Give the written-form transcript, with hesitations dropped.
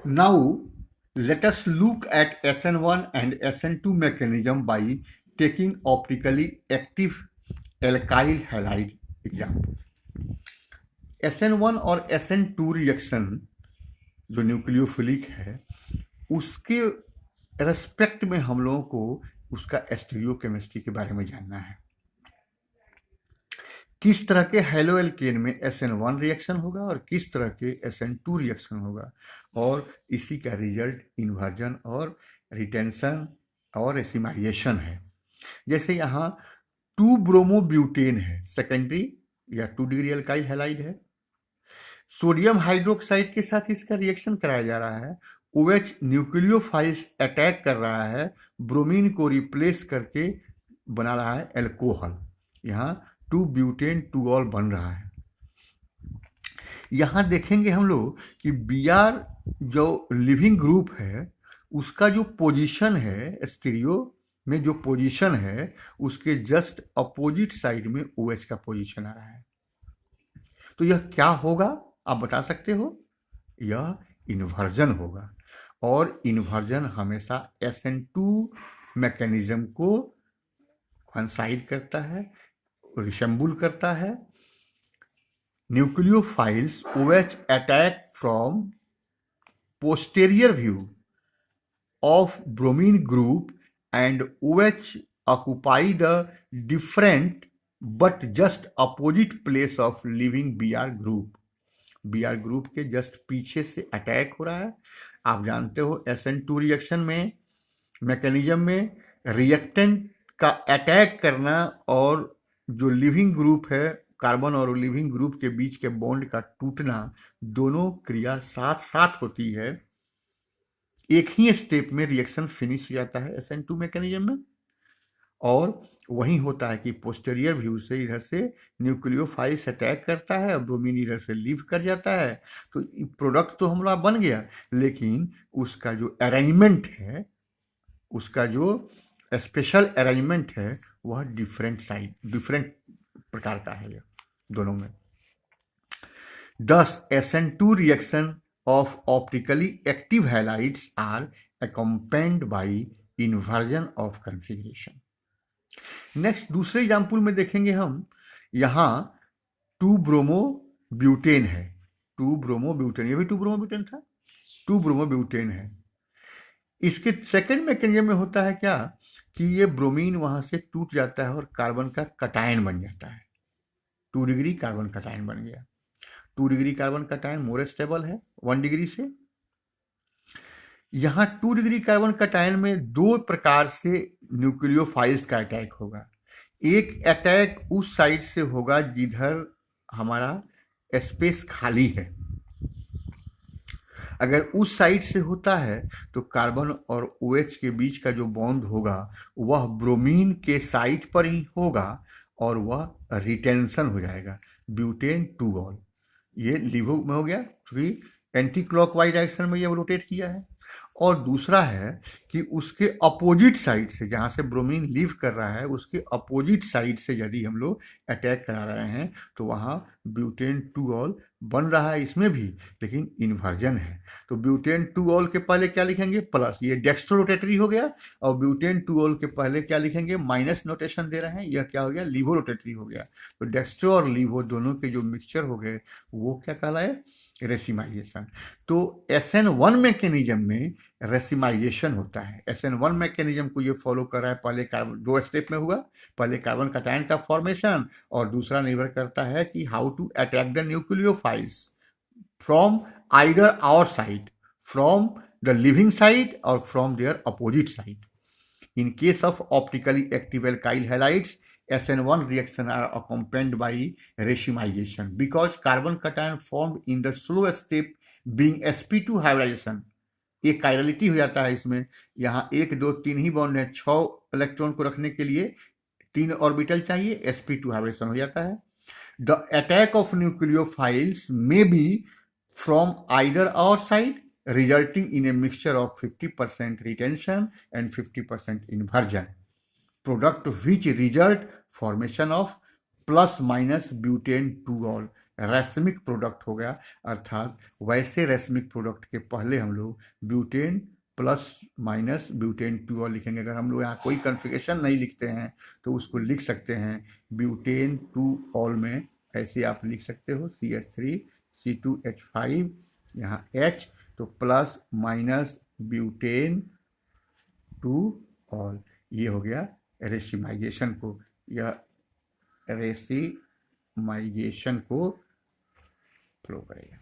Now, let us look at SN1 and SN2 mechanism by taking optically active alkyl halide example. SN1 और SN2 reaction जो nucleophilic है उसके respect में हम लोगों को उसका स्टीरियोकेमिस्ट्री के बारे में जानना है। किस तरह के हेलो एल्केन में SN1 रिएक्शन होगा और किस तरह के SN2 रिएक्शन होगा, और इसी का रिजल्ट इन्वर्जन और रिटेंशन और रेसिमाइजेशन है। जैसे यहाँ 2 ब्रोमोब्यूटेन है, सेकेंडरी या 2 डिग्री अल्काइल हैलाइड है। सोडियम हाइड्रोक्साइड के साथ इसका रिएक्शन कराया जा रहा है। OH न्यूक्लियोफाइल्स अटैक कर रहा है, ब्रोमीन को रिप्लेस करके बना रहा है एल्कोहल। यहाँ 2 ब्यूटेन 2 ऑल बन रहा है। यहाँ देखेंगे हम लोग कि Br जो लिविंग ग्रुप है उसका जो पोजीशन है स्टीरियो में, जो पोजीशन है उसके जस्ट अपोजिट साइड में OH का पोजीशन आ रहा है। तो यह क्या होगा आप बता सकते हो? यह इन्वर्जन होगा, और इन्वर्जन हमेशा SN2 मैकेनिज्म को कंसाइड करता है, रिसेंबल करता है। Nucleophiles OH attack from posterior view of bromine group and OH occupy the different but just opposite place of living Br group. Br group के जस्ट पीछे से अटैक हो रहा है। आप जानते हो SN2 रिएक्शन में मैकेनिज्म में रिएक्टेंट का अटैक करना और जो लिविंग ग्रुप है कार्बन और लिविंग ग्रुप के बीच के बॉन्ड का टूटना, दोनों क्रिया साथ साथ होती है। एक ही स्टेप में रिएक्शन फिनिश हो जाता है SN2 मैकेनिज्म में, और वही होता है कि पोस्टेरियर व्यू से इधर से न्यूक्लियोफाइल्स अटैक करता है और ब्रोमीन इधर से लीव कर जाता है। तो प्रोडक्ट तो हमारा बन गया, लेकिन उसका जो अरेंजमेंट है, उसका जो स्पेशल अरेंजमेंट है वह डिफरेंट प्रकार का है दोनों में। Thus, SN2 reaction of optically active halides are accompanied by inversion of configuration. Next दूसरे एग्जाम्पल में देखेंगे हम, यहाँ 2 ब्रोमोब्यूटेन है। 2 ब्रोमोब्यूटेन, ये भी 2 ब्रोमोब्यूटेन था, 2 ब्रोमोब्यूटेन है। इसके सेकेंड मैकेनिज्म में होता है क्या कि ये ब्रोमीन वहां से टूट जाता है और कार्बन का कटायन बन जाता है। 2 डिग्री कार्बन कटायन बन गया। 2 degree carbon cation more stable है 1 डिग्री से। यहाँ 2 डिग्री कार्बन कटायन में 2 प्रकार से न्यूक्लियोफाइल्स का अटैक होगा। एक अटैक उस साइड से होगा जिधर हमारा स्पेस खाली है। अगर उस साइड से होता है तो कार्बन और OH के बीच का जो बॉन्ड होगा वह ब्रोमीन के साइड पर ही होगा और वह रिटेंशन हो जाएगा, ब्यूटेन 2 ऑल। ये लिवो में हो गया क्योंकि एंटी क्लॉकवाइज डायरेक्शन में ये रोटेट किया है। और दूसरा है कि उसके अपोजिट साइड से, जहाँ से ब्रोमीन लीव कर रहा है उसके अपोजिट साइड से यदि हम लोग अटैक करा रहे हैं तो वहाँ ब्यूटेन 2 ऑल बन रहा है इसमें भी, लेकिन इन्वर्जन है। तो ब्यूटेन 2 ऑल के पहले क्या लिखेंगे? प्लस, ये डेक्स्ट्रो रोटेटरी हो गया, और ब्यूटेन 2 ऑल के पहले क्या लिखेंगे? माइनस नोटेशन दे रहे हैं, यह क्या हो गया? लीवो रोटेटरी हो गया। तो डेक्स्ट्रो और लीवो दोनों के जो मिक्सचर हो गए वो क्या कहलाए? रेसिमाइजेशन। तो SN1 मैकेनिज्म में रेसिमाइजेशन होता है। SN1 मैकेनिज्म को ये फॉलो कर रहा है, पहले कार्बन 2 स्टेप में हुआ, पहले कार्बन कटायन का फॉर्मेशन, और दूसरा निर्भर करता है कि how to attack the nucleophiles from either our side, from the leaving side और from their opposite side. In case of optically active alkyl halides, SN1 reaction are accompanied by racemization because carbon cation formed in the slow step being sp2 hybridization। एक chirality हो जाता है इसमें, यहाँ 1 2 3 ही bond है, 6 electron को रखने के लिए 3 ऑर्बिटल चाहिए, sp2 हाइब्रिडेशन हो जाता है। The attack of nucleophiles may be from either our side, resulting in a mixture of 50% retention and 50% inversion, product which result formation of plus minus butane 2 all रैस्मिक product हो गया। अर्थात वैसे रैस्मिक product के पहले हम लोग ब्यूटेन प्लस माइनस ब्यूटेन 2 और लिखेंगे। अगर हम लोग यहाँ कोई कन्फिगरेशन नहीं लिखते हैं तो उसको लिख सकते हैं ब्यूटेन 2 ऑल में। ऐसे आप लिख सकते हो CH3 C2H5 यहाँ H, तो प्लस माइनस ब्यूटेन 2 ऑल। ये हो गया रेसिमाइजेशन को, यह रेसिमाइजेशन को फ्लो करेगा।